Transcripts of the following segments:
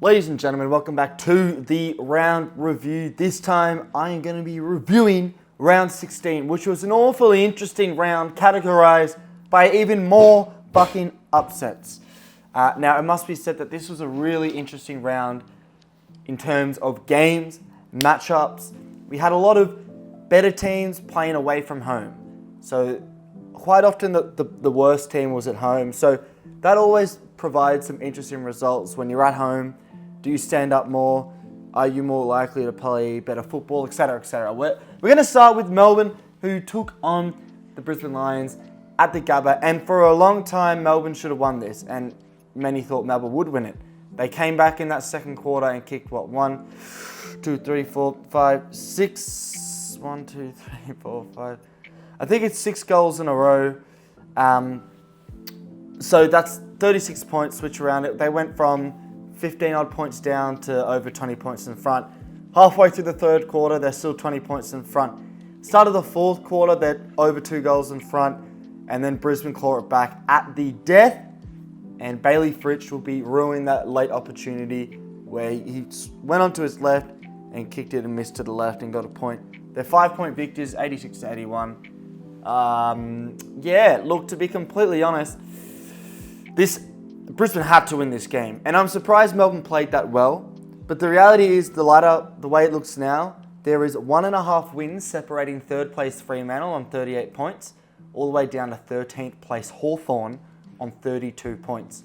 Ladies and gentlemen, welcome back to the round review. This time I am going to be reviewing round 16, which was an awfully interesting round categorized by even more fucking upsets. Now, it must be said that this was a really interesting round in terms of games, matchups. We had a lot of better teams playing away from home. So quite often the worst team was at home. So that always provides some interesting results when you're at home. Do you stand up more? Are you more likely to play better football, etc., etc.? We're going to start with Melbourne, who took on the Brisbane Lions at the Gabba. And for a long time, Melbourne should have won this. And many thought Melbourne would win it. They came back in that second quarter and kicked, 1, 2, 3, 4, 5, 6... 1, 2, 3, 4, 5... I think it's 6 goals in a row. So that's 36 points, switch around it. They went from 15 odd points down to over 20 points in front. Halfway through the third quarter, they're still 20 points in front. Start of the fourth quarter, they're over 2 goals in front. And then Brisbane claw it back at the death. And Bailey Fritsch will be ruining that late opportunity where he went onto his left and kicked it and missed to the left and got a point. They're 5-point victors, 86-81. Look, to be completely honest, Brisbane had to win this game. And I'm surprised Melbourne played that well. But the reality is, the way it looks now, there is 1.5 wins separating third place Fremantle on 38 points, all the way down to 13th place Hawthorn on 32 points.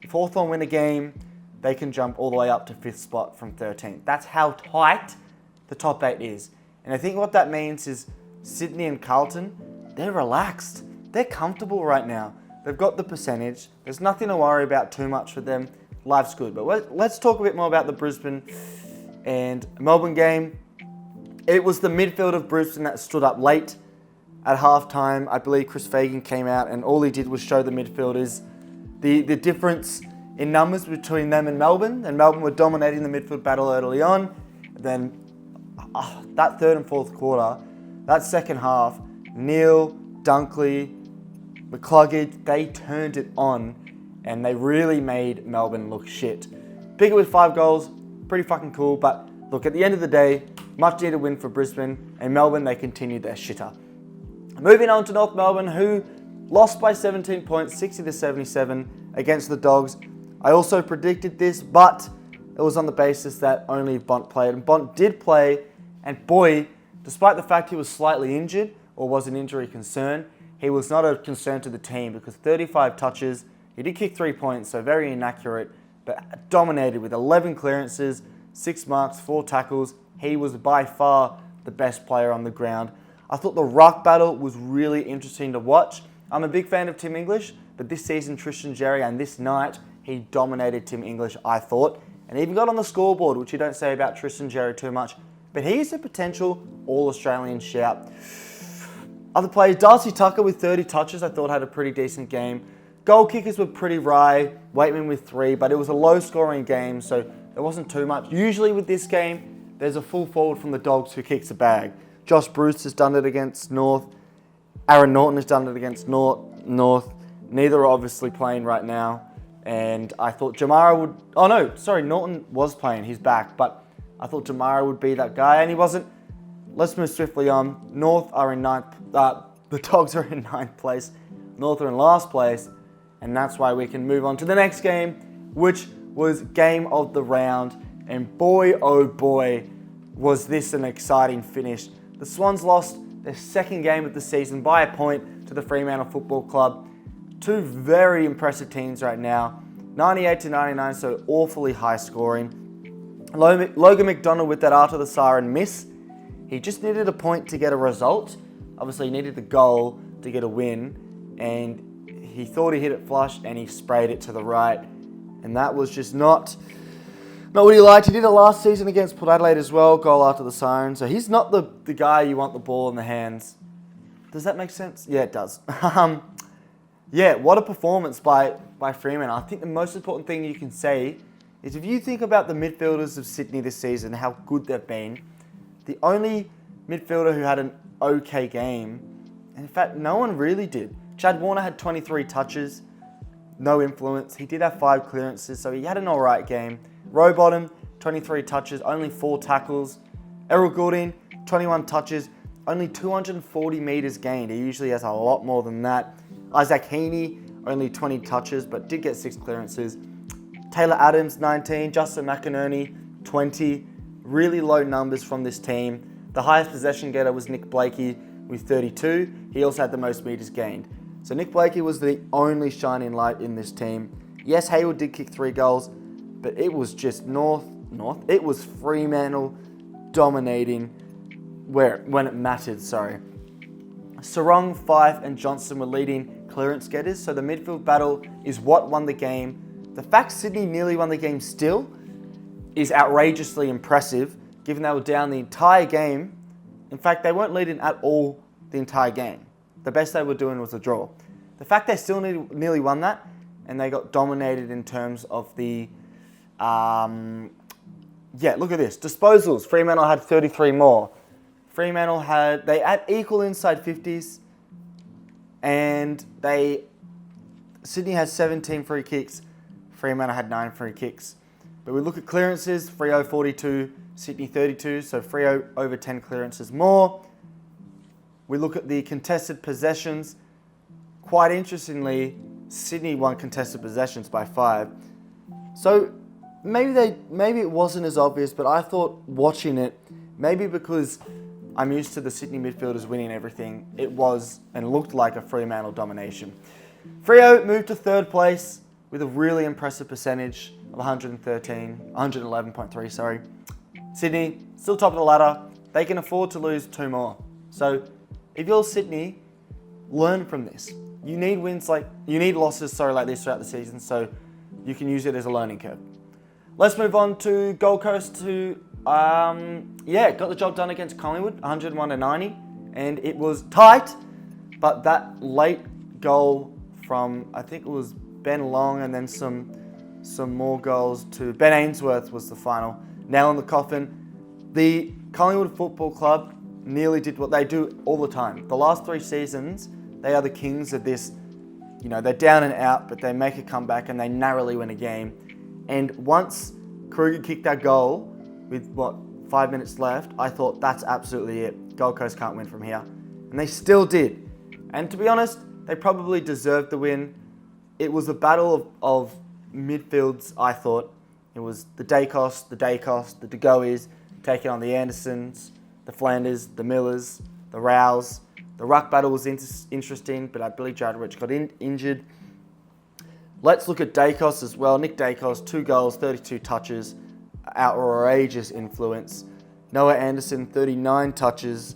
If Hawthorn win a game, they can jump all the way up to 5th spot from 13th. That's how tight the top 8 is. And I think what that means is Sydney and Carlton, they're relaxed. They're comfortable right now. They've got the percentage. There's nothing to worry about too much for them. Life's good. But let's talk a bit more about the Brisbane and Melbourne game. It was the midfield of Brisbane that stood up late at halftime. I believe Chris Fagan came out and all he did was show the midfielders the difference in numbers between them and Melbourne. And Melbourne were dominating the midfield battle early on. Then that third and fourth quarter, that second half, Neil, Dunkley, McCluggage, they turned it on and they really made Melbourne look shit. Pickett with 5 goals, pretty fucking cool. But look, at the end of the day, much needed win for Brisbane, and Melbourne, they continued their shitter. Moving on to North Melbourne, who lost by 17 points, 60-77 against the Dogs. I also predicted this, but it was on the basis that only Bont played. And Bont did play, and boy, despite the fact he was slightly injured or was an injury concern, he was not a concern to the team because 35 touches, he did kick 3 points, so very inaccurate, but dominated with 11 clearances, 6 marks, 4 tackles. He was by far the best player on the ground. I thought the ruck battle was really interesting to watch. I'm a big fan of Tim English, but this season Tristan Xerri, and this night he dominated Tim English, I thought, and even got on the scoreboard, which you don't say about Tristan Xerri too much, but he's a potential All-Australian shout. Other players, Darcy Tucker with 30 touches, I thought had a pretty decent game. Goal kickers were pretty wry, Waitman with 3, but it was a low-scoring game, so there wasn't too much. Usually with this game, there's a full forward from the Dogs who kicks a bag. Josh Bruce has done it against North. Aaron Norton has done it against North. Neither are obviously playing right now. And I thought Jamara would... Oh no, sorry, Norton was playing, he's back, but I thought Jamara would be that guy, and he wasn't. Let's move swiftly on. North are in 9th... the Dogs are in 9th place. North are in last place. And that's why we can move on to the next game, which was game of the round. And boy, oh boy, was this an exciting finish. The Swans lost their second game of the season by a point to the Fremantle Football Club. Two very impressive teams right now. 98-99, so awfully high scoring. Logan McDonald with that after the siren miss. He just needed a point to get a result. Obviously, he needed the goal to get a win. And he thought he hit it flush and he sprayed it to the right. And that was just not what he liked. He did it last season against Port Adelaide as well, goal after the siren. So he's not the guy you want the ball in the hands. Does that make sense? Yeah, it does. What a performance by Fremantle. I think the most important thing you can say is if you think about the midfielders of Sydney this season, how good they've been, the only midfielder who had an okay game, and in fact, no one really did. Chad Warner had 23 touches, no influence. He did have 5 clearances, so he had an alright game. Rowbottom, 23 touches, only 4 tackles. Errol Goulding, 21 touches, only 240 metres gained. He usually has a lot more than that. Isaac Heaney, only 20 touches, but did get 6 clearances. Taylor Adams, 19. Justin McInerney, 20. Really low numbers from this team. The highest possession getter was Nick Blakey with 32. He also had the most metres gained. So Nick Blakey was the only shining light in this team. Yes, Hayward did kick 3 goals, but it was just it was Fremantle dominating when it mattered, Sarong, Fife and Johnson were leading clearance getters, so the midfield battle is what won the game. The fact Sydney nearly won the game still is outrageously impressive, given they were down the entire game. In fact, they weren't leading at all the entire game. The best they were doing was a draw. The fact they still nearly won that, and they got dominated in terms of the... look at this. Disposals. Fremantle had 33 more. Fremantle they had equal inside 50s, and Sydney has 17 free kicks. Fremantle had 9 free kicks. But we look at clearances, Freo 42, Sydney 32, so Freo over 10 clearances more. We look at the contested possessions. Quite interestingly, Sydney won contested possessions by 5. So maybe it wasn't as obvious, but I thought watching it, maybe because I'm used to the Sydney midfielders winning everything, it was and looked like a Fremantle domination. Freo moved to 3rd place with a really impressive percentage of 111.3, sorry. Sydney, still top of the ladder. They can afford to lose 2 more. So if you're Sydney, learn from this. You need losses like this throughout the season, so you can use it as a learning curve. Let's move on to Gold Coast, who, got the job done against Collingwood, 101-90, and it was tight, but that late goal from, I think it was Ben Long, and then some more goals to Ben Ainsworth was the final nail in the coffin. The Collingwood Football Club nearly did what they do all the time. The last 3 seasons, they are the kings of this. They're down and out, but they make a comeback and they narrowly win a game. And once Kruger kicked that goal with 5 minutes left, I thought that's absolutely it. Gold Coast can't win from here. And they still did. And to be honest, they probably deserved the win. It was a battle of midfields, I thought. It was the Dacos, the De Goeys taking on the Andersons, the Flanders, the Millers, the Rows. The ruck battle was interesting, but I believe Jared Rich got injured. Let's look at Dacos as well. Nick Dacos, 2 goals, 32 touches, outrageous influence. Noah Anderson, 39 touches,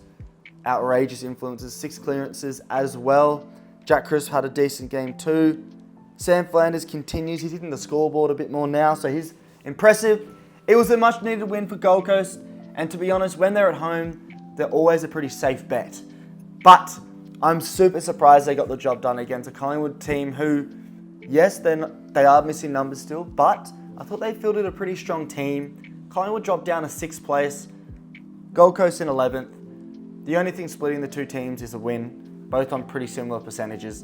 outrageous influences, 6 clearances as well. Jack Crisp had a decent game too. Sam Flanders continues. He's hitting the scoreboard a bit more now, so he's impressive. It was a much needed win for Gold Coast, and to be honest, when they're at home, they're always a pretty safe bet. But I'm super surprised they got the job done against a Collingwood team who, yes, they are missing numbers still, but I thought they fielded a pretty strong team. Collingwood dropped down to 6th place, Gold Coast in 11th. The only thing splitting the 2 teams is a win, both on pretty similar percentages.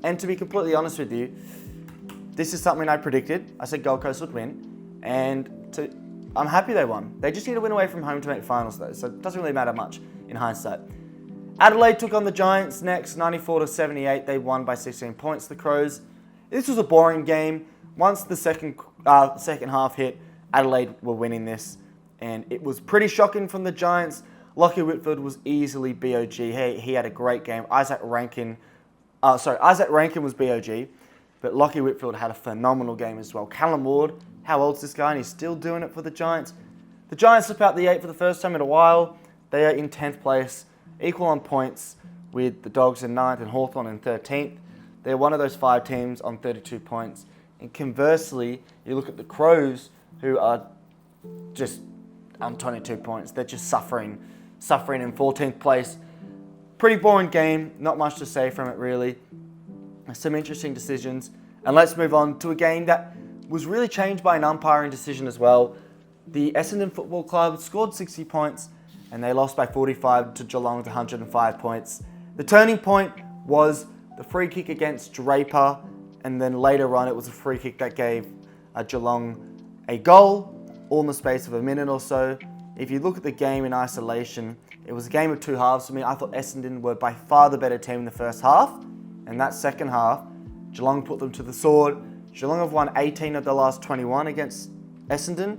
And to be completely honest with you, this is something I predicted. I said Gold Coast would win, and I'm happy they won. They just need to win away from home to make finals though, so it doesn't really matter much in hindsight. Adelaide took on the Giants next, 94-78. They won by 16 points, the Crows. This was a boring game. Once the second half hit, Adelaide were winning this, and it was pretty shocking from the Giants. Lockie Whitfield was easily BOG. He had a great game. Isaac Rankin was BOG, but Lockie Whitfield had a phenomenal game as well. Callum Ward, how old's this guy? And he's still doing it for the Giants. The Giants slip out the 8 for the first time in a while. They are in 10th place, equal on points with the Dogs in 9th and Hawthorn in 13th. They're one of those 5 teams on 32 points. And conversely, you look at the Crows, who are just on 22 points. They're just suffering in 14th place. Pretty boring game. Not much to say from it, really. Some interesting decisions. And let's move on to a game that was really changed by an umpiring decision as well. The Essendon Football Club scored 60 points, and they lost by 45 to Geelong's 105 points. The turning point was the free kick against Draper, and then later on it was a free kick that gave Geelong a goal all in the space of a minute or so. If you look at the game in isolation, it was a game of two halves for me. I thought Essendon were by far the better team in the first half, and that second half, Geelong put them to the sword. Geelong have won 18 of the last 21 against Essendon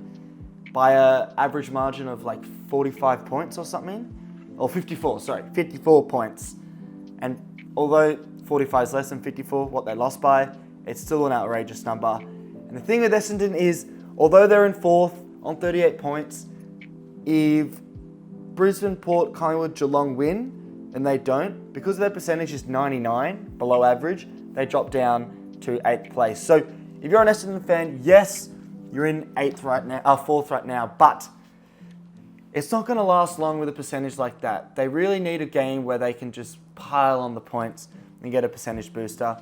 by an average margin of like 45 points or something. Or 54 points. And although 45 is less than 54, what they lost by, it's still an outrageous number. And the thing with Essendon is, although they're in fourth on 38 points, if Brisbane, Port, Collingwood, Geelong win, and they don't, because their percentage is 99, below average, they drop down to 8th place. So if you're an Essendon fan, yes, you're in 4th right now, but it's not going to last long with a percentage like that. They really need a game where they can just pile on the points and get a percentage booster.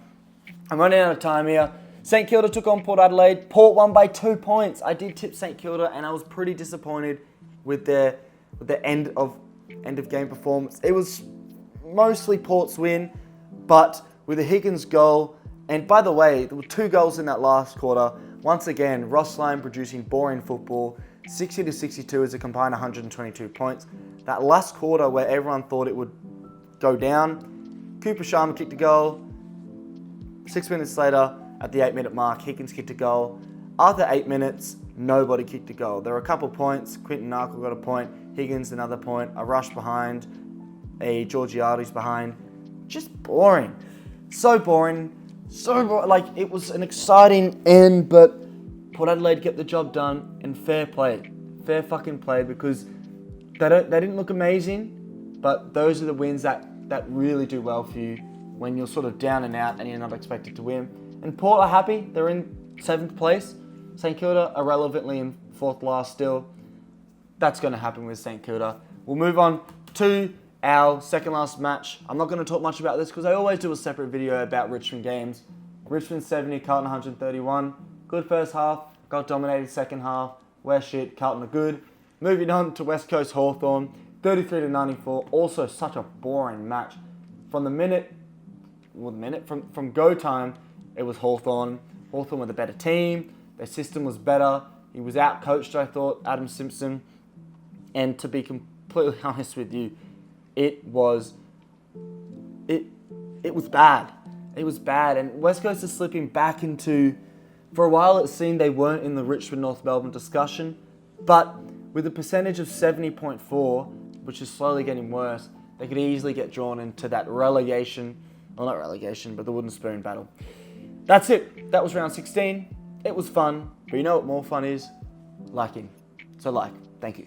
I'm running out of time here. St Kilda took on Port Adelaide. Port won by 2 points. I did tip St Kilda, and I was pretty disappointed with their end of game performance. It was mostly Port's win, but with a Higgins goal, and by the way, there were 2 goals in that last quarter. Once again, Ross Lyon producing boring football. 60 to 62 is a combined 122 points. That last quarter where everyone thought it would go down, Cooper Sharma kicked a goal. 6 minutes later, at the 8-minute mark, Higgins kicked a goal. After 8 minutes, nobody kicked a goal. There were a couple points. Quinton Narkle got a point. Higgins another point. A rush behind. A Georgiades behind. Just boring. So boring. Like, it was an exciting end, but Port Adelaide get the job done, and fair play. Fair fucking play, because they didn't look amazing, but those are the wins that really do well for you when you're sort of down and out and you're not expected to win. And Port are happy. They're in 7th place. St Kilda are relevantly in 4th last still. That's going to happen with St Kilda. We'll move on to our second last match. I'm not going to talk much about this because I always do a separate video about Richmond games. Richmond 70, Carlton 131. Good first half, got dominated second half. We're shit, Carlton are good. Moving on to West Coast Hawthorn, 33 to 94. Also such a boring match. From go time, it was Hawthorn. Hawthorn were the better team. Their system was better. He was out-coached, I thought, Adam Simpson. And to be completely honest with you, it was bad. It was bad. And West Coast is slipping back into... For a while, it seemed they weren't in the Richmond-North Melbourne discussion. But with a percentage of 70.4, which is slowly getting worse, they could easily get drawn into that relegation... Well, not relegation, but the wooden spoon battle. That's it. That was round 16. It was fun. But you know what more fun is? Liking. So like. Thank you.